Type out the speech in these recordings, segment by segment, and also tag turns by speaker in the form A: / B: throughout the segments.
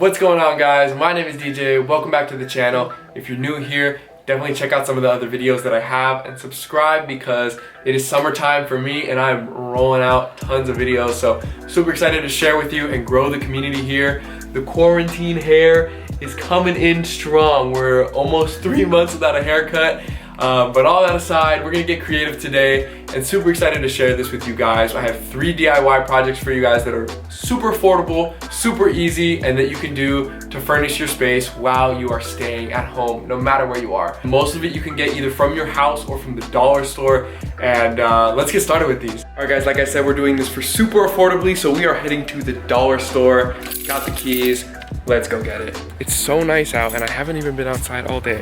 A: What's going on, guys? My name is DJ. Welcome back to the channel. If you're new here, definitely check out some of the other videos that I have and subscribe because it is summertime for me and I'm rolling out tons of videos. So super excited to share with you and grow the community here. The quarantine hair is coming in strong. We're almost 3 months without a haircut. But all that aside, we're gonna get creative today and super excited to share this with you guys. I have 3 DIY projects for you guys that are super affordable, super easy, and that you can do to furnish your space while you are staying at home, no matter where you are. Most of it you can get either from your house or from the dollar store, and let's get started with these. All right, guys, like I said, we're doing this for super affordably, so we are heading to the dollar store. Got the keys, let's go get it. It's so nice out, and I haven't even been outside all day.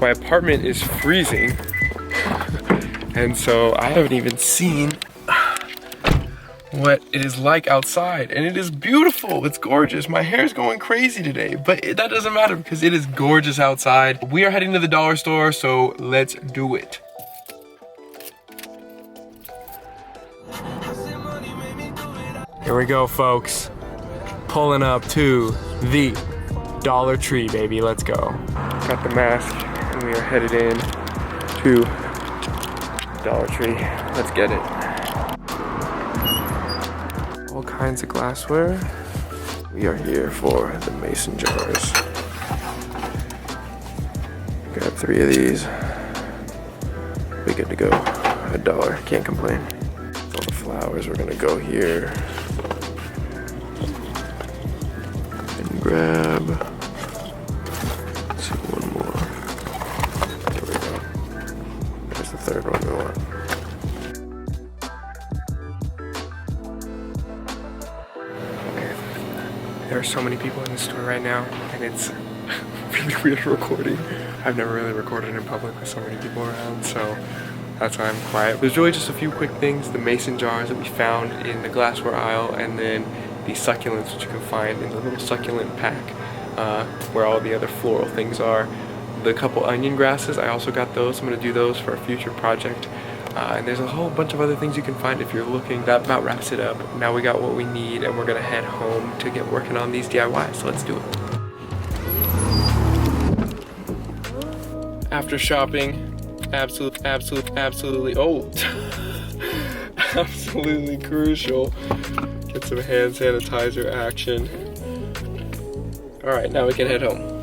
A: My apartment is freezing, and so I haven't even seen what it is like outside, and it is beautiful. It's gorgeous. My hair is going crazy today, but that doesn't matter because it is gorgeous outside. We are heading to the dollar store, so let's do it. Here we go, folks. Pulling up to the Dollar Tree, baby. Let's go. Got the mask. And we are headed in to Dollar Tree. Let's get it. All kinds of glassware. We are here for the mason jars. Grab 3 of these. We good to go. $1. Can't complain. All the flowers, we're gonna go here and grab. Third one we want. Okay. There are so many people in the store right now, and it's really weird recording. I've never really recorded in public with so many people around, so that's why I'm quiet. There's really just a few quick things. The mason jars that we found in the glassware aisle, and then the succulents, which you can find in the little succulent pack where all the other floral things are. The couple onion grasses, I also got those. I'm gonna do those for a future project. And there's a whole bunch of other things you can find if you're looking. That about wraps it up. Now we got what we need and we're gonna head home to get working on these DIYs, so let's do it. After shopping, absolutely, oh, absolutely crucial. Get some hand sanitizer action. All right, now we can head home.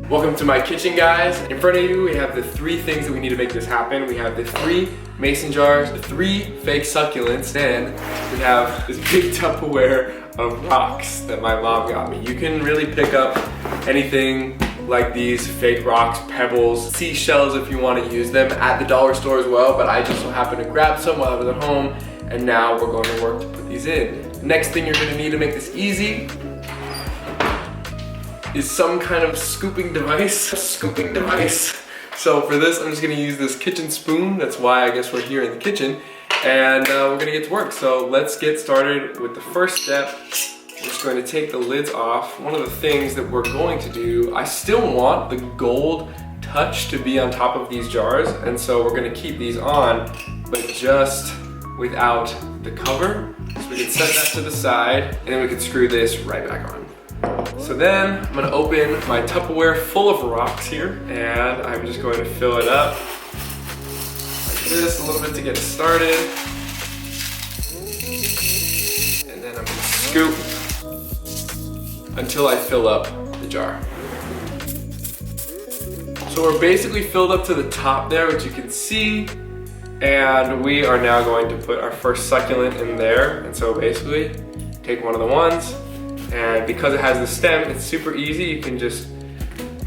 A: Welcome to my kitchen, guys. In front of you, we have the 3 things that we need to make this happen. We have the 3 mason jars, the 3 fake succulents, and we have this big Tupperware of rocks that my mom got me. You can really pick up anything like these fake rocks, pebbles, seashells if you want to use them at the dollar store as well, but I just so happened to grab some while I was at home, and now we're going to work to put these in. The next thing you're going to need to make this easy is some kind of scooping device. So for this, I'm just gonna use this kitchen spoon. That's why I guess we're here in the kitchen. And we're gonna get to work. So let's get started with the first step. We're just going to take the lids off. One of the things that we're going to do, I still want the gold touch to be on top of these jars. And so we're gonna keep these on, but just without the cover. So we can set that to the side, and then we can screw this right back on. So then I'm gonna open my Tupperware full of rocks here, and I'm just going to fill it up like this, a little bit to get it started. And then I'm gonna scoop until I fill up the jar. So we're basically filled up to the top there, which you can see, and we are now going to put our first succulent in there. And so basically, take one of the ones, and because it has the stem, it's super easy. You can just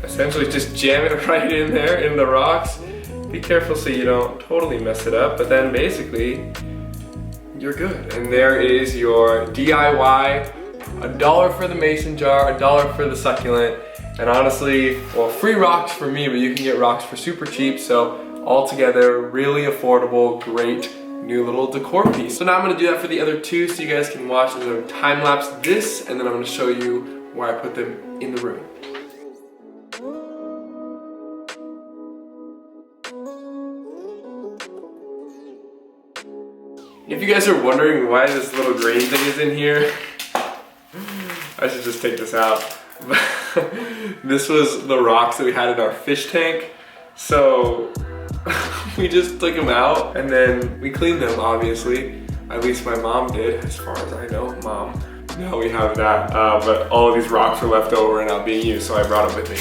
A: essentially just jam it right in there in the rocks. Be careful so you don't totally mess it up, but then basically you're good. And there is your DIY. $1 for the mason jar, $1 for the succulent, and honestly, well, free rocks for me, but you can get rocks for super cheap. So altogether, really affordable, great new little decor piece. So now I'm gonna do that for the other 2 so you guys can watch as I time lapse this, and then I'm gonna show you where I put them in the room. If you guys are wondering why this little green thing is in here, I should just take this out. This was the rocks that we had in our fish tank. So we just took them out and then we cleaned them, obviously. At least my mom did, as far as I know, Mom. Now we have that, but all of these rocks were left over and not being used, so I brought them with me.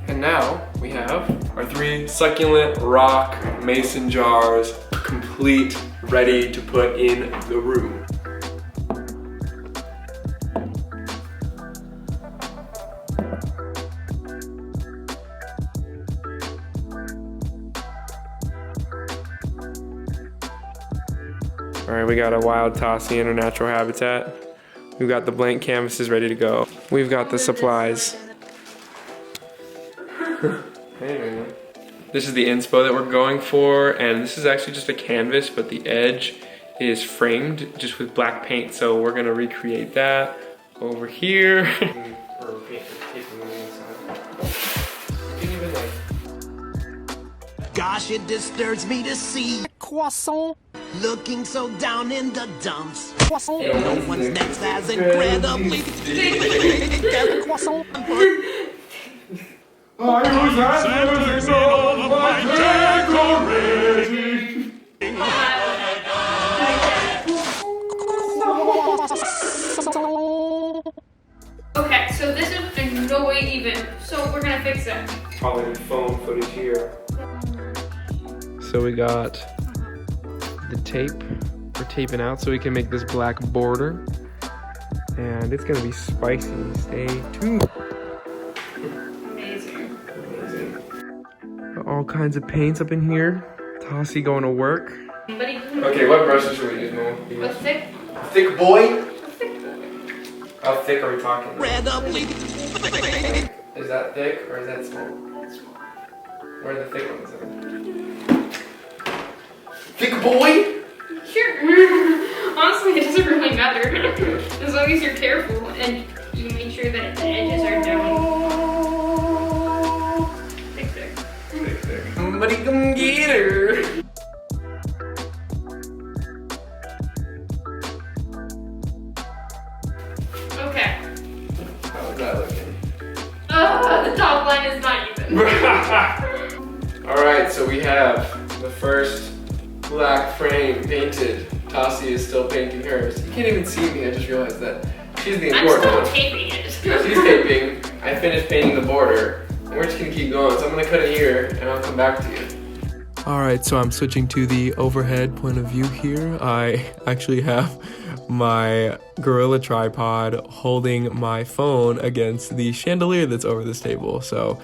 A: And now we have our 3 succulent rock mason jars, complete, ready to put in the room. All right, we got a wild Tassie in her natural habitat. We've got the blank canvases ready to go. We've got the supplies. Hey, man. This is the inspo that we're going for, and this is actually just a canvas, but the edge is framed just with black paint, so we're gonna recreate that over here.
B: Gosh, it disturbs me to see croissant looking so down in the dumps. Croissant. No one's next as incredibly croissant.
C: I was asking all of my decorating.
D: Okay, so this is in no way even, so we're gonna fix it.
A: Probably phone footage here. So we got the tape. We're taping out so we can make this black border. And it's gonna be spicy. Stay tuned.
D: Amazing.
A: Got all kinds of paints up in here. Tassie going to work.
D: Anybody?
A: Okay, what brushes should we use, Mo?
D: A thick?
A: Thick boy?
D: A thick boy.
A: How thick are we talking?
B: Incredibly.
A: Is that thick or is that small?
D: That's small.
A: Where are the thick ones at? Thick boy?
D: Sure. Honestly, it doesn't really matter. As long as you're careful and you make sure that the edges are down. Thick, thick.
A: Thick, thick. Somebody come get her.
D: Okay.
A: How's that looking?
D: The top line is not even.
A: Alright, so we have the first black frame painted. Tassie is still painting hers. You can't even see me, I just realized that. She's the
D: I'm
A: important
D: still
A: one.
D: taping it.
A: She's taping. I finished painting the border. We're just gonna keep going. So I'm gonna cut it here and I'll come back to you. Alright, so I'm switching to the overhead point of view here. I actually have my Gorilla tripod holding my phone against the chandelier that's over this table. So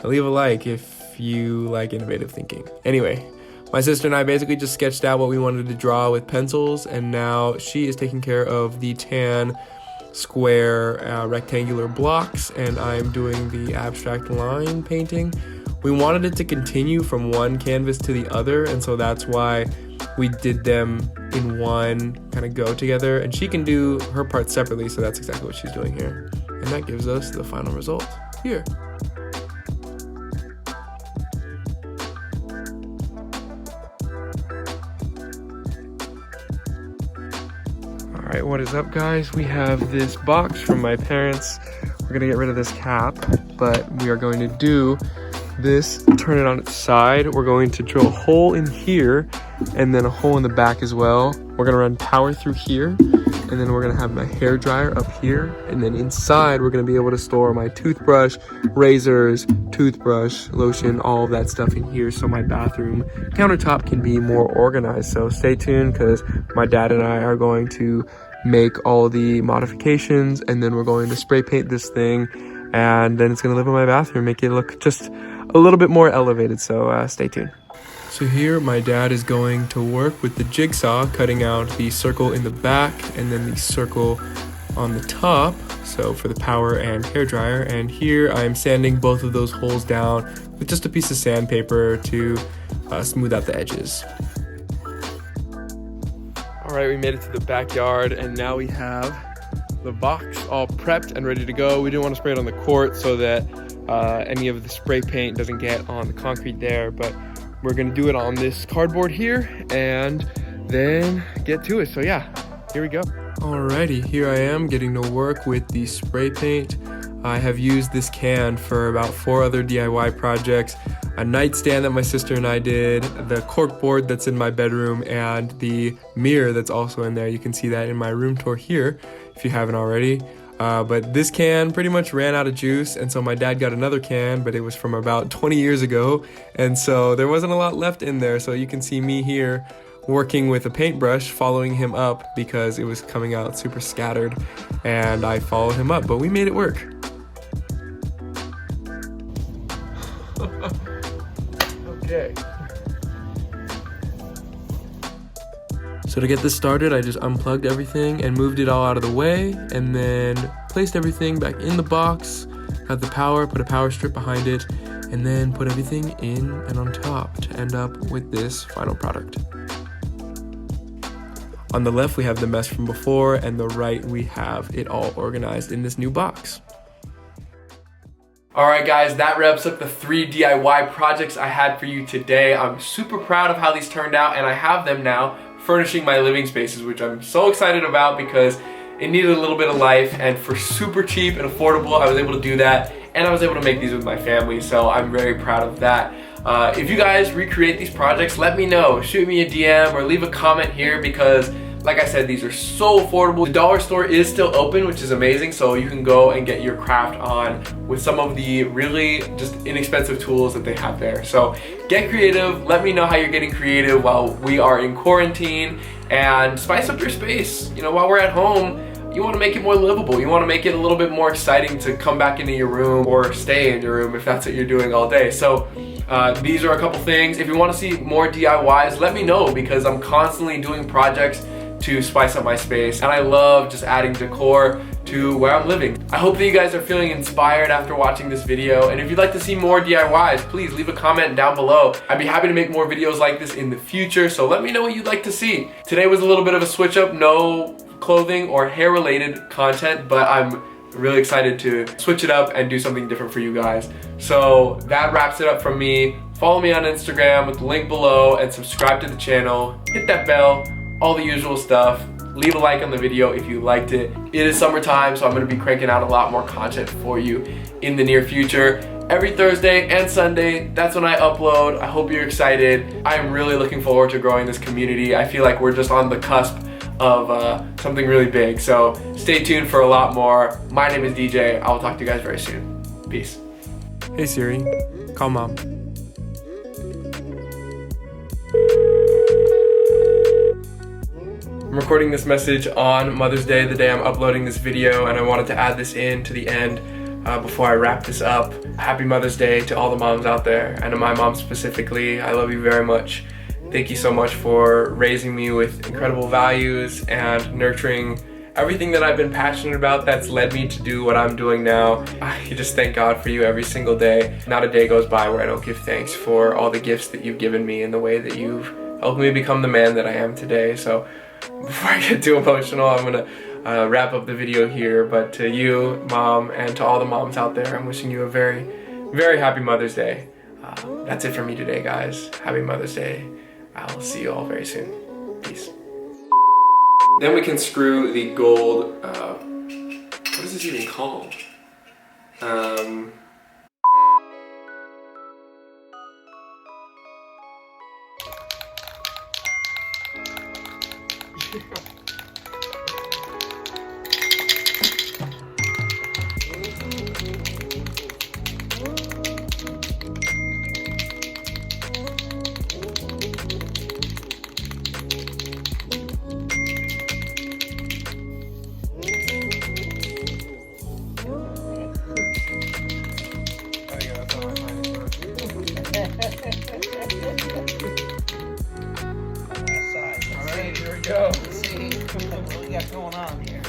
A: leave a like if you like innovative thinking. Anyway, my sister and I basically just sketched out what we wanted to draw with pencils, and now she is taking care of the tan square rectangular blocks, and I'm doing the abstract line painting. We wanted it to continue from one canvas to the other, and so that's why we did them in one kind of go together, and she can do her part separately, so that's exactly what she's doing here. And that gives us the final result here. Alright, what is up, guys? We have this box from my parents. We're gonna get rid of this cap, but we are going to do this, turn it on its side. We're going to drill a hole in here and then a hole in the back as well. We're gonna run power through here, and then we're gonna have my hair dryer up here, and then inside we're gonna be able to store my toothbrush, razors, toothbrush, lotion, all of that stuff in here, so my bathroom countertop can be more organized. So stay tuned, because my dad and I are going to make all the modifications, and then we're going to spray paint this thing, and then it's gonna live in my bathroom, make it look just a little bit more elevated. So stay tuned. So here my dad is going to work with the jigsaw, cutting out the circle in the back and then the circle on the top, so for the power and hair dryer. And here I am sanding both of those holes down with just a piece of sandpaper to smooth out the edges. All right, we made it to the backyard, and now we have the box all prepped and ready to go. We didn't want to spray it on the court so that any of the spray paint doesn't get on the concrete there, but we're gonna do it on this cardboard here and then get to it. So yeah, here we go. Alrighty, here I am getting to work with the spray paint. I have used this can for about 4 other DIY projects. A nightstand that my sister and I did, the cork board that's in my bedroom, and the mirror that's also in there. You can see that in my room tour here if you haven't already. But this can pretty much ran out of juice, and so my dad got another can, but it was from about 20 years ago, and so there wasn't a lot left in there. So you can see me here working with a paintbrush, following him up because it was coming out super scattered, and I followed him up, but we made it work. Okay. So to get this started, I just unplugged everything and moved it all out of the way, and then placed everything back in the box, got the power, put a power strip behind it, and then put everything in and on top to end up with this final product. On the left, we have the mess from before, and the right, we have it all organized in this new box. Alright guys, that wraps up the 3 DIY projects I had for you today. I'm super proud of how these turned out, and I have them now furnishing my living spaces, which I'm so excited about because it needed a little bit of life, and for super cheap and affordable, I was able to do that, and I was able to make these with my family, so I'm very proud of that. If you guys recreate these projects, let me know. Shoot me a DM or leave a comment here because, like I said, these are so affordable. The dollar store is still open, which is amazing, so you can go and get your craft on with some of the really just inexpensive tools that they have there. So get creative, let me know how you're getting creative while we are in quarantine, and spice up your space. You know, while we're at home, you want to make it more livable. You want to make it a little bit more exciting to come back into your room or stay in your room if that's what you're doing all day. So these are a couple things. If you want to see more DIYs, let me know because I'm constantly doing projects to spice up my space, and I love just adding decor to where I'm living. I hope that you guys are feeling inspired after watching this video, and if you'd like to see more DIYs, please leave a comment down below. I'd be happy to make more videos like this in the future, so let me know what you'd like to see. Today was a little bit of a switch up, no clothing or hair related content, but I'm really excited to switch it up and do something different for you guys. So that wraps it up from me. Follow me on Instagram with the link below and subscribe to the channel. Hit that bell, all the usual stuff. Leave a like on the video if you liked it. It is summertime, so I'm gonna be cranking out a lot more content for you in the near future. Every Thursday and Sunday, that's when I upload. I hope you're excited. I am really looking forward to growing this community. I feel like we're just on the cusp of something really big. So stay tuned for a lot more. My name is DJ. I will talk to you guys very soon. Peace. Hey Siri, call mom. I'm recording this message on Mother's Day, the day I'm uploading this video, and I wanted to add this in to the end before I wrap this up. Happy Mother's Day to all the moms out there, and to my mom specifically. I love you very much. Thank you so much for raising me with incredible values and nurturing everything that I've been passionate about that's led me to do what I'm doing now. I just thank God for you every single day. Not a day goes by where I don't give thanks for all the gifts that you've given me and the way that you've helped me become the man that I am today. So before I get too emotional, I'm gonna wrap up the video here. But to you, Mom, and to all the moms out there, I'm wishing you a very, very happy Mother's Day. That's it for me today, guys. Happy Mother's Day. I'll see you all very soon. Peace. Then we can screw the gold, what is this even called?
E: Alright, here we go. Let's see what we got going on here.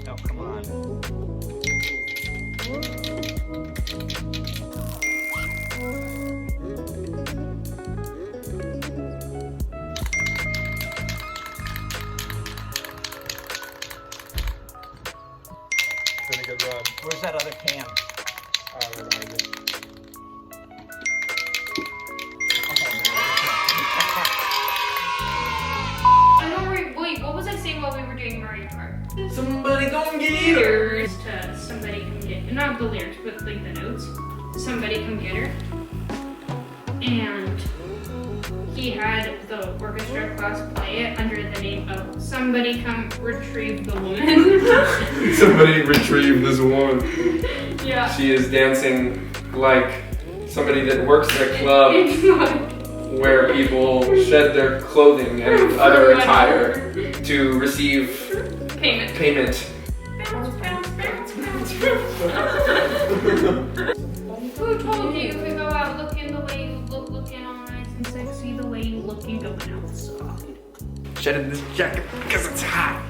E: Oh, come on. Where's that other can?
D: I don't wait, what was I saying while we were doing Mario Kart?
A: Somebody gon' get her.
D: To somebody come get, not the lyrics, but like the notes. Somebody come get her. And he had the orchestra class play it under the name of Somebody Come Retrieve the Woman.
A: Somebody retrieve this woman.
D: Yeah.
A: She is dancing like somebody that works at a club
D: It's like
A: where people shed their clothing and other attire to receive
D: payment.
A: payment.
D: Bounce, bounce, bounce, bounce, bounce. Who told you if we go out looking the way you look, looking all nice and sexy, the way you looking going outside?
A: Shedding this jacket because it's hot.